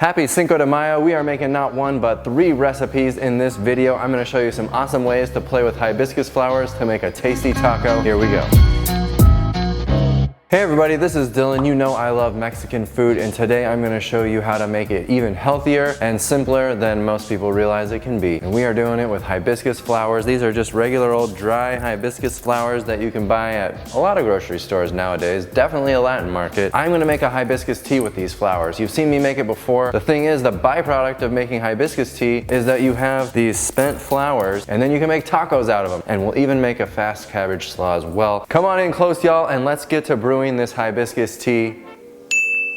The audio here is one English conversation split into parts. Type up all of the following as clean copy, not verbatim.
Happy Cinco de Mayo. We are making not one, but 3 recipes in this video. I'm gonna show you some awesome ways to play with hibiscus flowers to make a tasty taco. Here we go. Hey everybody, this is Dylan. You know I love Mexican food, and today I'm gonna show you how to make it even healthier and simpler than most people realize it can be. And we are doing it with hibiscus flowers. These are just regular old dry hibiscus flowers that you can buy at a lot of grocery stores nowadays, definitely a Latin market. I'm gonna make a hibiscus tea with these flowers. You've seen me make it before. The thing is, the byproduct of making hibiscus tea is that you have these spent flowers, and then you can make tacos out of them. And we'll even make a fast cabbage slaw as well. Come on in close, y'all, and let's get to brewing this hibiscus tea.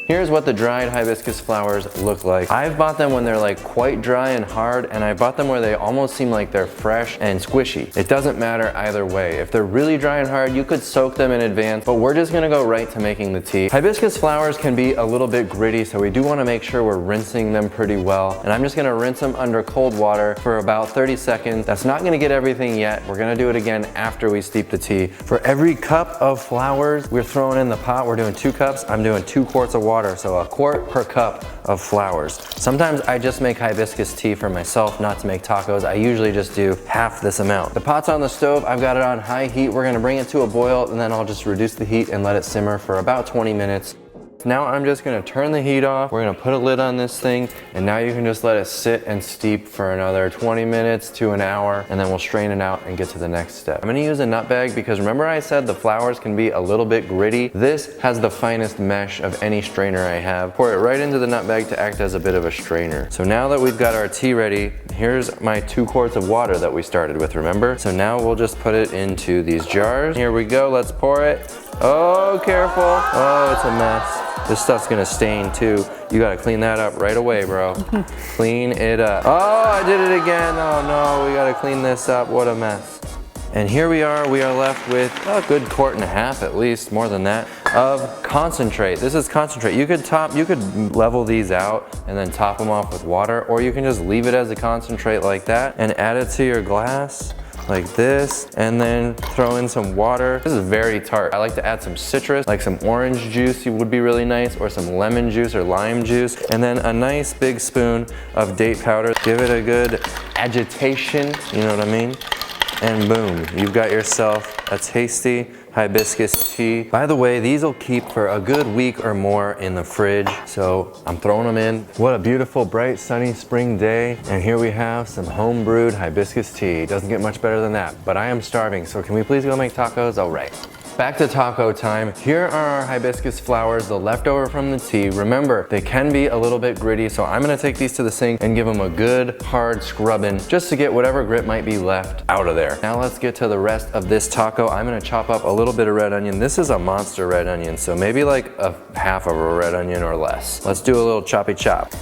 Here's what the dried hibiscus flowers look like. I've bought them when they're like quite dry and hard, and I bought them where they almost seem like they're fresh and squishy. It doesn't matter either way. If they're really dry and hard, you could soak them in advance, but we're just gonna go right to making the tea. Hibiscus flowers can be a little bit gritty, so we do wanna make sure we're rinsing them pretty well. And I'm just gonna rinse them under cold water for about 30 seconds. That's not gonna get everything yet. We're gonna do it again after we steep the tea. For every cup of flowers we're throwing in the pot, we're doing 2 cups. I'm doing 2 quarts of water, so a quart per cup of flowers. Sometimes I just make hibiscus tea for myself, not to make tacos. I usually just do half this amount. The pot's on the stove. I've got it on high heat. We're gonna bring it to a boil, and then I'll just reduce the heat and let it simmer for about 20 minutes. Now I'm just gonna turn the heat off. We're gonna put a lid on this thing, and now you can just let it sit and steep for another 20 minutes to an hour, and then we'll strain it out and get to the next step. I'm gonna use a nut bag because remember I said the flowers can be a little bit gritty? This has the finest mesh of any strainer I have. Pour it right into the nut bag to act as a bit of a strainer. So now that we've got our tea ready, here's my 2 quarts of water that we started with, remember? So now we'll just put it into these jars. Here we go, let's pour it. Oh, careful. Oh, it's a mess. This stuff's gonna stain too. You gotta clean that up right away, bro. Clean it up. Oh, I did it again. Oh no, we gotta clean this up. What a mess. And here we are left with a good 1.5 quarts at least, more than that, of concentrate. This is concentrate. You could level these out and then top them off with water, or you can just leave it as a concentrate like that and add it to your glass like this, and then throw in some water. This is very tart. I like to add some citrus, like some orange juice would be really nice, or some lemon juice or lime juice, and then a nice big spoon of date powder. Give it a good agitation, you know what I mean? And boom, you've got yourself a tasty hibiscus tea. By the way, these will keep for a good week or more in the fridge, so I'm throwing them in. What a beautiful, bright, sunny spring day, and here we have some home brewed hibiscus tea. Doesn't get much better than that, but I am starving, so can we please go make tacos? All right. Back to taco time. Here are our hibiscus flowers, the leftover from the tea. Remember, they can be a little bit gritty, so I'm gonna take these to the sink and give them a good hard scrubbing just to get whatever grit might be left out of there. Now let's get to the rest of this taco. I'm gonna chop up a little bit of red onion. This is a monster red onion, so maybe like a half of a red onion or less. Let's do a little choppy chop.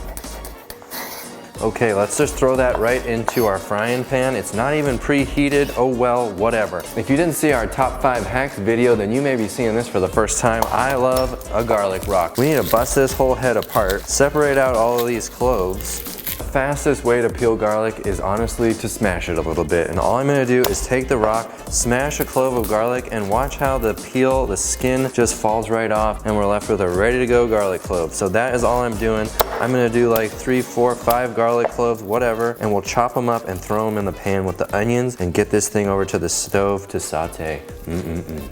Okay, let's just throw that right into our frying pan. It's not even preheated. Oh well, whatever. If you didn't see our top 5 hacks video, then you may be seeing this for the first time. I love a garlic rock. We need to bust this whole head apart, separate out all of these cloves. The fastest way to peel garlic is honestly to smash it a little bit. And all I'm gonna do is take the rock, smash a clove of garlic, and watch how the peel, the skin just falls right off, and we're left with a ready to go garlic clove. So that is all I'm doing. I'm gonna do like 3, 4, 5 garlic cloves, whatever, and we'll chop them up and throw them in the pan with the onions and get this thing over to the stove to saute.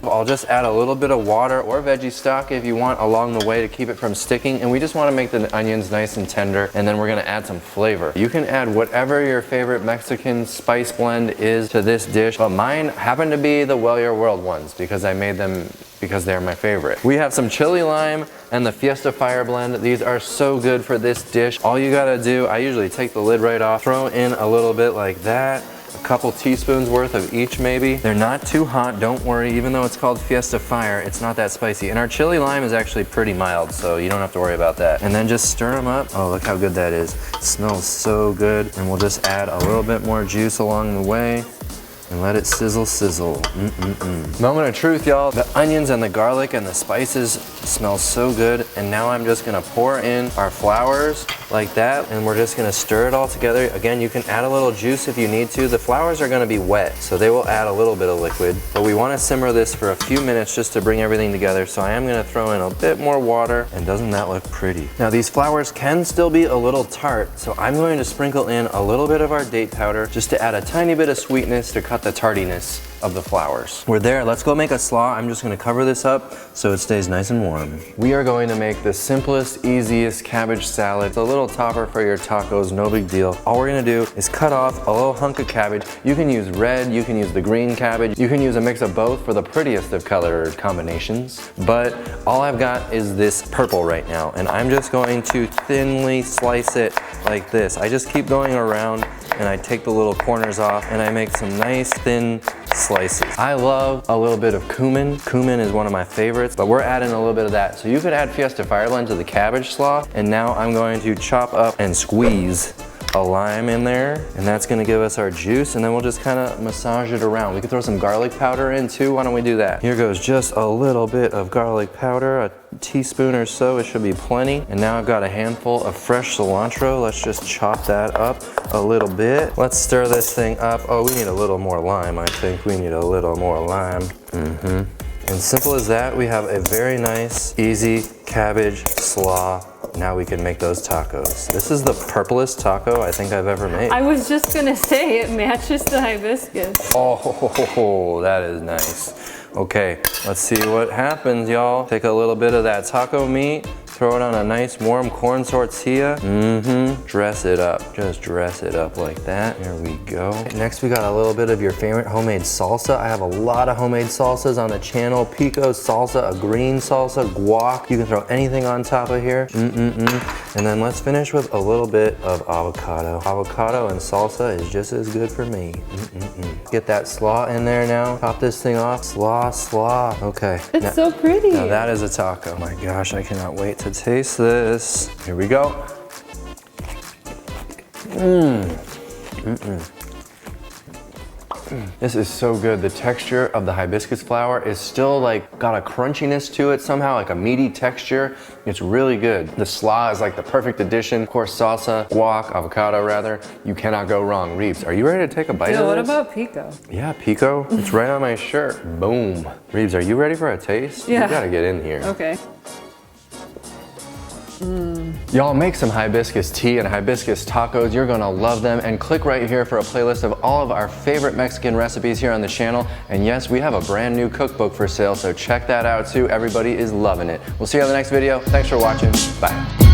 I'll just add a little bit of water or veggie stock if you want along the way to keep it from sticking, and we just wanna make the onions nice and tender, and then we're gonna add some flavor. You can add whatever your favorite Mexican spice blend is to this dish, but mine happen to be the Well Your World ones because I made them because they're my favorite. We have some chili lime and the Fiesta Fire blend. These are so good for this dish. All you gotta do, I usually take the lid right off, throw in a little bit like that, a couple teaspoons worth of each maybe. They're not too hot, don't worry. Even though it's called Fiesta Fire, it's not that spicy. And our chili lime is actually pretty mild, so you don't have to worry about that. And then just stir them up. Oh, look how good that is. It smells so good. And we'll just add a little bit more juice along the way. and let it sizzle, sizzle. Moment of truth, y'all. The onions and the garlic and the spices smell so good. And now I'm just gonna pour in our flours like that, and we're just gonna stir it all together. Again, you can add a little juice if you need to. The flours are gonna be wet, so they will add a little bit of liquid, but we wanna simmer this for a few minutes just to bring everything together. So I am gonna throw in a bit more water, and doesn't that look pretty? Now these flours can still be a little tart, so I'm going to sprinkle in a little bit of our date powder just to add a tiny bit of sweetness to cut the tardiness of the flours. We're there, let's go make a slaw. I'm just gonna cover this up so it stays nice and warm. We are going to make the simplest, easiest cabbage salad. It's a little topper for your tacos, no big deal. All we're gonna do is cut off a little hunk of cabbage. You can use red, you can use the green cabbage, you can use a mix of both for the prettiest of color combinations. But all I've got is this purple right now, and I'm just going to thinly slice it like this. I just keep going around and I take the little corners off and I make some nice thin slices. I love a little bit of cumin. Cumin is one of my favorites, but we're adding a little bit of that. So you could add Fiesta Fireblend to the cabbage slaw, and now I'm going to chop up and squeeze a lime in there, and that's gonna give us our juice, and then we'll just kind of massage it around. We could throw some garlic powder in too. Why don't we do that? Here goes just a little bit of garlic powder, a teaspoon or so, it should be plenty. And now I've got a handful of fresh cilantro. Let's just chop that up a little bit. Let's stir this thing up. Oh, we need a little more lime. I think we need a little more lime. And simple as that, we have a very nice, easy cabbage slaw. Now we can make those tacos. This is the purplest taco I think I've ever made. I was just gonna say, it matches the hibiscus. Oh, that is nice. Okay, let's see what happens, y'all. Take a little bit of that taco meat, throw it on a nice warm corn tortilla. Dress it up, just dress it up like that. There we go. Next we got a little bit of your favorite homemade salsa. I have a lot of homemade salsas on the channel. Pico salsa, a green salsa, guac. You can throw anything on top of here. And then let's finish with a little bit of avocado. Avocado and salsa is just as good for me. Get that slaw in there now. Top this thing off. Slaw. Okay. It's so pretty. Now that is a taco. Oh my gosh, I cannot wait to taste this. Here we go. This is so good. The texture of the hibiscus flower is still like got a crunchiness to it somehow, like a meaty texture. It's really good. The slaw is like the perfect addition. Of course, salsa, guac, avocado rather. You cannot go wrong. Reeves, are you ready to take a bite of this? What about pico? Yeah, pico. It's right on my shirt. Boom. Reeves, are you ready for a taste? Yeah. You gotta get in here. Okay. Y'all make some hibiscus tea and hibiscus tacos. You're gonna love them. And click right here for a playlist of all of our favorite Mexican recipes here on the channel. And yes, we have a brand new cookbook for sale, so check that out too. Everybody is loving it. We'll see you on the next video. Thanks for watching. Bye.